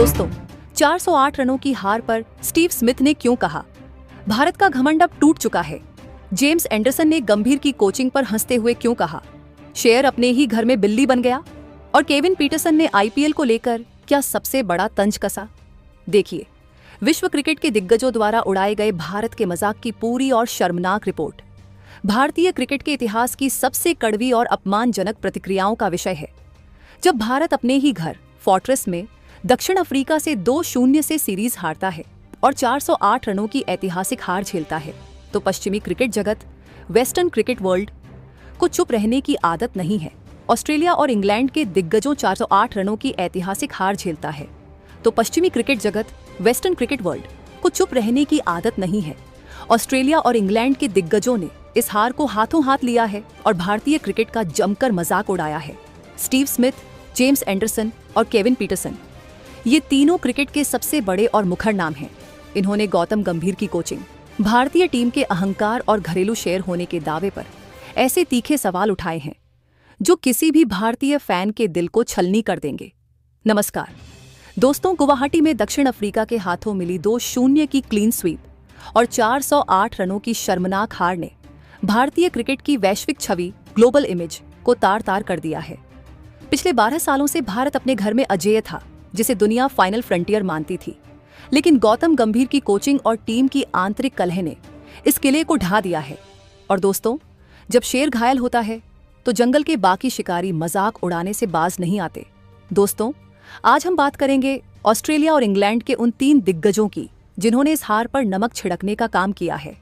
दोस्तों, 408 रनों की हार पर स्टीव स्मिथ ने क्यों कहा, भारत का घमंड अब टूट चुका है। जेम्स एंडरसन ने गंभीर की कोचिंग पर हंसते हुए क्यों कहा, शेर अपने ही घर में बिल्ली बन गया। और केविन पीटरसन ने आईपीएल को लेकर क्या सबसे बड़ा तंज कसा। देखिए, विश्व क्रिकेट के दिग्गजों द्वारा उड़ाए गए भारत के मजाक की पूरी और शर्मनाक रिपोर्ट भारतीय क्रिकेट के इतिहास की सबसे कड़वी और अपमानजनक प्रतिक्रियाओं का विषय है। जब भारत अपने ही घर फोर्ट्रेस में दक्षिण अफ्रीका से 2-0 से सीरीज हारता है और 408 रनों की ऐतिहासिक हार झेलता है, तो पश्चिमी क्रिकेट जगत, वेस्टर्न क्रिकेट वर्ल्ड को चुप रहने की आदत नहीं है। ऑस्ट्रेलिया और इंग्लैंड के दिग्गजों 408 रनों की ऐतिहासिक हार झेलता है, तो पश्चिमी क्रिकेट जगत, वेस्टर्न क्रिकेट वर्ल्ड को चुप रहने की आदत नहीं है। ऑस्ट्रेलिया और इंग्लैंड के दिग्गजों ने इस हार को हाथों हाथ लिया है और भारतीय क्रिकेट का जमकर मजाक उड़ाया है। स्टीव स्मिथ, जेम्स एंडरसन और केविन पीटरसन, ये तीनों क्रिकेट के सबसे बड़े और मुखर नाम हैं। इन्होंने गौतम गंभीर की कोचिंग, भारतीय टीम के अहंकार और घरेलू शेर होने के दावे पर ऐसे तीखे सवाल उठाए हैं जो किसी भी भारतीय फैन के दिल को छलनी कर देंगे। नमस्कार दोस्तों, गुवाहाटी में दक्षिण अफ्रीका के हाथों मिली 2-0 की क्लीन स्वीप और 408 रनों की शर्मनाक हार ने भारतीय क्रिकेट की वैश्विक छवि, ग्लोबल इमेज को तार-तार कर दिया है। पिछले 12 सालों से भारत अपने घर में अजेय था, जिसे दुनिया फाइनल फ्रंटियर मानती थी। लेकिन गौतम गंभीर की कोचिंग और टीम की आंतरिक कलह ने इस किले को ढा दिया है। और दोस्तों, जब शेर घायल होता है तो जंगल के बाकी शिकारी मजाक उड़ाने से बाज नहीं आते। दोस्तों, आज हम बात करेंगे ऑस्ट्रेलिया और इंग्लैंड के उन 3 दिग्गजों की जिन्होंने इस हार पर नमक छिड़कने का काम किया है।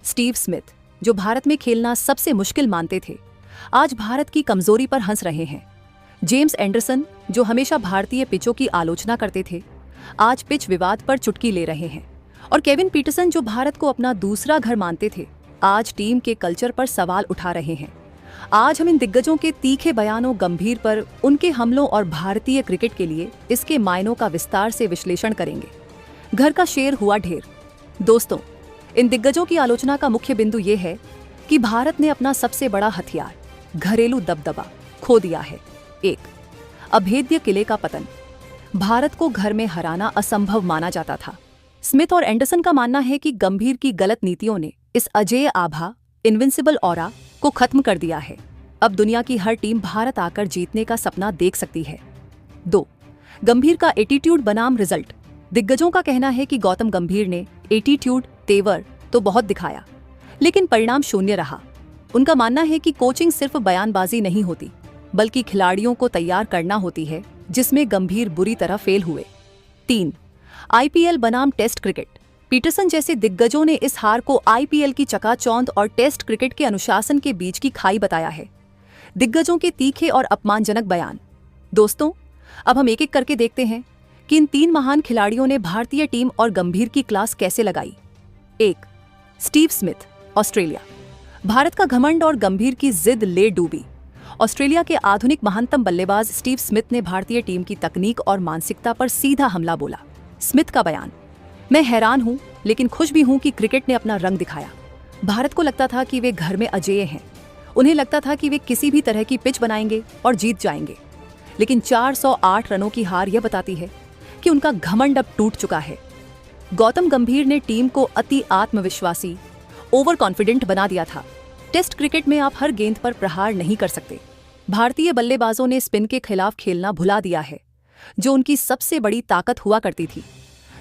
स्टीव स्मिथ, जो भारत में खेलना सबसे मुश्किल मानते थे, आज भारत की कमजोरी पर हंस रहे हैं। जेम्स एंडरसन, जो हमेशा भारतीय पिचों की आलोचना करते थे, आज पिच विवाद पर चुटकी ले रहे हैं। और केविन पीटरसन, जो भारत को अपना दूसरा घर मानते थे, आज टीम के कल्चर पर सवाल उठा रहे हैं। आज हम इन दिग्गजों के तीखे बयानों, गंभीर पर उनके हमलों और भारतीय क्रिकेट के लिए इसके मायनों का विस्तार से विश्लेषण करेंगे। घर का शेर हुआ ढेर। दोस्तों, इन दिग्गजों की आलोचना का मुख्य बिंदु ये है कि भारत ने अपना सबसे बड़ा हथियार, घरेलू दबदबा, खो दिया है। 1. अभेद्य किले का पतन। भारत को घर में हराना असंभव माना जाता था। स्मिथ और एंडरसन का मानना है कि गंभीर की गलत नीतियों ने इस अजेय आभा, इनविंसिबल ऑरा को खत्म कर दिया है। अब दुनिया की हर टीम भारत आकर जीतने का सपना देख सकती है। 2. गंभीर का एटीट्यूड बनाम रिजल्ट। दिग्गजों का कहना है कि गौतम गंभीर ने एटीट्यूड, तेवर तो बहुत दिखाया, लेकिन परिणाम शून्य रहा। उनका मानना है कि कोचिंग सिर्फ बयानबाजी नहीं होती, बल्कि खिलाड़ियों को तैयार करना होती है, जिसमें गंभीर बुरी तरह फेल हुए। 3. आईपीएल बनाम टेस्ट क्रिकेट। पीटरसन जैसे दिग्गजों ने इस हार को आईपीएल की चकाचौंध और टेस्ट क्रिकेट के अनुशासन के बीच की खाई बताया है। दिग्गजों के तीखे और अपमानजनक बयान। दोस्तों, अब हम एक एक करके देखते हैं कि इन 3 महान खिलाड़ियों ने भारतीय टीम और गंभीर की क्लास कैसे लगाई। 1. Steve Smith, Australia. भारत का घमंड और गंभीर की जिद ले डूबी। ऑस्ट्रेलिया के आधुनिक महानतम बल्लेबाज स्टीव स्मिथ ने भारतीय टीम की तकनीक और मानसिकता पर सीधा हमला बोला। स्मिथ का बयान, मैं हैरान हूं, लेकिन खुश भी हूं कि क्रिकेट ने अपना रंग दिखाया। भारत को लगता था कि वे घर में अजेय हैं। उन्हें लगता था कि वे किसी भी तरह की पिच बनाएंगे और जीत जाएंगे। लेकिन 408 रनों की हार यह बताती है कि उनका घमंड अब टूट चुका है। गौतम गंभीर ने टीम को अति आत्मविश्वासी, ओवर कॉन्फिडेंट बना दिया था। टेस्ट क्रिकेट में आप हर गेंद पर प्रहार नहीं कर सकते। भारतीय बल्लेबाजों ने स्पिन के खिलाफ खेलना भुला दिया है, जो उनकी सबसे बड़ी ताकत हुआ करती थी।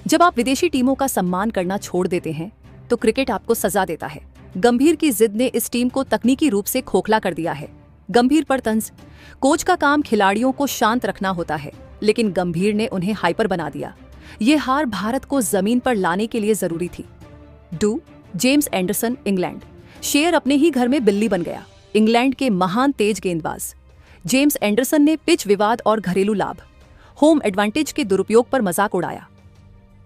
जब आप विदेशी टीमों का सम्मान करना छोड़ देते हैं, तो क्रिकेट आपको सजा देता है। गंभीर की जिद ने इस टीम को तकनीकी रूप से खोखला कर दिया है। गंभीर पर तंज। कोच का काम खिलाड़ियों को शांत रखना होता है, लेकिन गंभीर ने उन्हें हाइपर बना दिया। ये हार भारत को जमीन पर लाने के लिए जरूरी थी। 2. James Anderson, England. शेर अपने ही घर में बिल्ली बन गया। इंग्लैंड के महान तेज गेंदबाज जेम्स एंडरसन ने पिच विवाद और घरेलू लाभ, होम एडवांटेज के दुरुपयोग पर मजाक उड़ाया।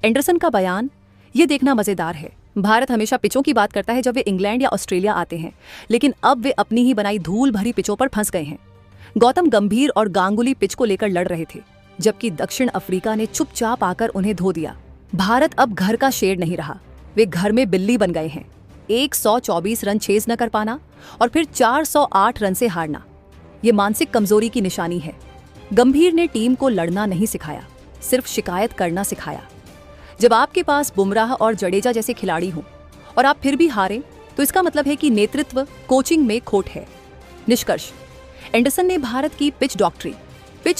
एंडरसन का बयान, ये देखना मजेदार है, भारत हमेशा पिचों की बात करता है जब वे इंग्लैंड या ऑस्ट्रेलिया आते हैं, लेकिन अब वे अपनी ही बनाई धूल भरी पिचों पर फंस गए हैं। गौतम गंभीर और गांगुली पिच को लेकर लड़ रहे थे, जबकि दक्षिण अफ्रीका ने चुपचाप आकर उन्हें धो दिया। भारत अब घर का शेर नहीं रहा, वे घर में बिल्ली बन गए हैं। 124 रन चेज न कर पाना और फिर 408 रन से हारना, ये मानसिक कमजोरी की निशानी है। गंभीर ने टीम को लड़ना नहीं सिखाया, सिर्फ शिकायत करना सिखाया। जब आपके पास बुमराह और जडेजा जैसे खिलाड़ी हों और आप फिर भी हारें, तो इसका मतलब है कि नेतृत्व, कोचिंग में खोट है। निष्कर्ष, एंडरसन ने भारत की पिच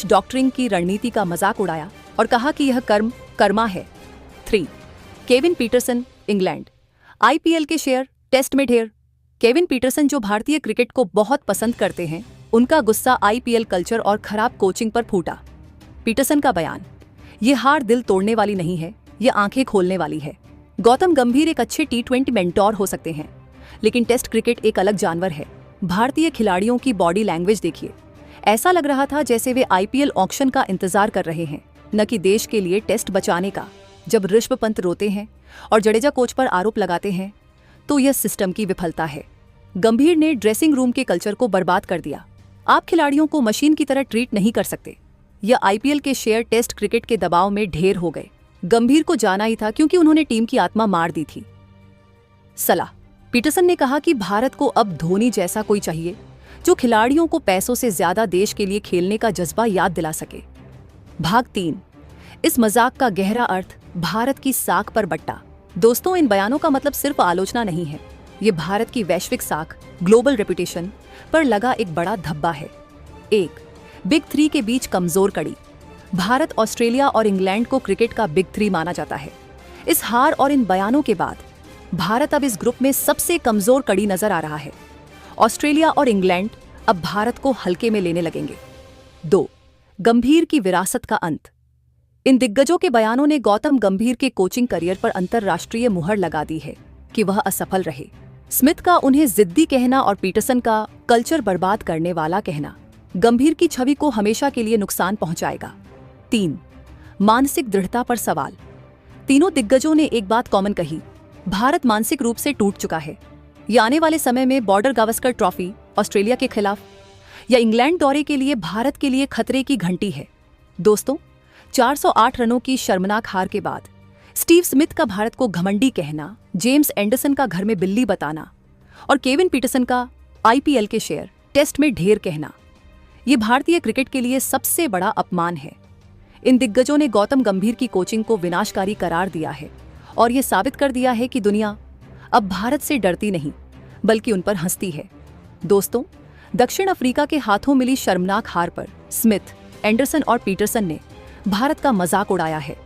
डॉक्टरिंग की रणनीति का मजाक उड़ाया और कहा कि यह कर्मा है। 3. Kevin Pietersen, England. आईपीएल के शेयर, टेस्ट में ढेर। केविन पीटरसन, जो भारतीय क्रिकेट को बहुत पसंद करते हैं, उनका गुस्सा आईपीएल कल्चर और खराब कोचिंग पर फूटा। पीटरसन का बयान, ये हार दिल तोड़ने वाली नहीं है, ये आंखें खोलने वाली है। गौतम गंभीर एक अच्छे T20 मेंटोर हो सकते हैं, लेकिन टेस्ट क्रिकेट एक अलग जानवर है। भारतीय खिलाड़ियों की बॉडी लैंग्वेज देखिए, ऐसा लग रहा था जैसे वे आईपीएल ऑक्शन का इंतजार कर रहे हैं, न कि देश के लिए टेस्ट बचाने का। जब ऋषभ पंत रोते हैं और जडेजा कोच पर आरोप लगाते हैं, तो यह सिस्टम की विफलता है। गंभीर ने ड्रेसिंग रूम के कल्चर को बर्बाद कर दिया। आप खिलाड़ियों को मशीन की तरह ट्रीट नहीं कर सकते। यह आईपीएल के शेयर टेस्ट क्रिकेट के दबाव में ढेर हो गए। गंभीर को जाना ही था, क्योंकि उन्होंने टीम की आत्मा मार दी थी। सलाह, पीटरसन ने कहा कि भारत को अब धोनी जैसा कोई चाहिए, जो खिलाड़ियों को पैसों से ज्यादा देश के लिए खेलने का जज्बा याद दिला सके। भाग 3, इस मजाक का गहरा अर्थ, भारत की साख पर बट्टा। दोस्तों, इन बयानों का मतलब सिर्फ आलोचना नहीं है, ये भारत की वैश्विक साख, ग्लोबल रेपुटेशन पर लगा एक बड़ा धब्बा है। 1. बिग 3 के बीच कमजोर कड़ी। भारत, ऑस्ट्रेलिया और इंग्लैंड को क्रिकेट का बिग 3 माना जाता है। इस हार और इन बयानों के बाद भारत अब इस ग्रुप में सबसे कमजोर कड़ी नजर आ रहा है। ऑस्ट्रेलिया और इंग्लैंड अब भारत को हल्के में लेने लगेंगे। 2. गंभीर की विरासत का अंत। इन दिग्गजों के बयानों ने गौतम गंभीर के कोचिंग करियर पर अंतर्राष्ट्रीय मुहर लगा दी है कि वह असफल रहे। स्मिथ का उन्हें जिद्दी कहना और पीटरसन का कल्चर बर्बाद करने वाला कहना गंभीर की छवि को हमेशा के लिए नुकसान पहुंचाएगा। 3. मानसिक दृढ़ता पर सवाल। तीनों दिग्गजों ने एक बात कॉमन कही, भारत मानसिक रूप से टूट चुका है। ये आने वाले समय में बॉर्डर गावस्कर ट्रॉफी ऑस्ट्रेलिया के खिलाफ या इंग्लैंड दौरे के लिए भारत के लिए खतरे की घंटी है। दोस्तों, 408 रनों की शर्मनाक हार के बाद स्टीव स्मिथ का भारत को घमंडी कहना, जेम्स एंडरसन का घर में बिल्ली बताना और केविन पीटरसन का आईपीएल के शेयर टेस्ट में ढेर कहना, ये भारतीय क्रिकेट के लिए सबसे बड़ा अपमान है। इन दिग्गजों ने गौतम गंभीर की कोचिंग को विनाशकारी करार दिया है और ये साबित कर दिया है कि दुनिया अब भारत से डरती नहीं, बल्कि उन पर हंसती है। दोस्तों, दक्षिण अफ्रीका के हाथों मिली शर्मनाक हार पर स्मिथ, एंडरसन और पीटरसन ने भारत का मजाक उड़ाया है।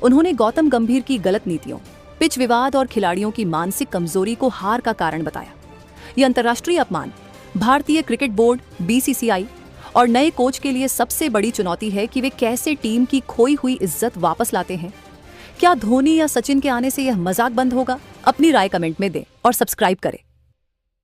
उन्होंने गौतम गंभीर की गलत नीतियों, पिच विवाद और खिलाड़ियों की मानसिक कमजोरी को हार का कारण बताया। यह अंतर्राष्ट्रीय अपमान भारतीय क्रिकेट बोर्ड, बीसीसीआई और नए कोच के लिए सबसे बड़ी चुनौती है कि वे कैसे टीम की खोई हुई इज्जत वापस लाते हैं। क्या धोनी या सचिन के आने से यह मजाक बंद होगा? अपनी राय कमेंट में दें और सब्सक्राइब करें।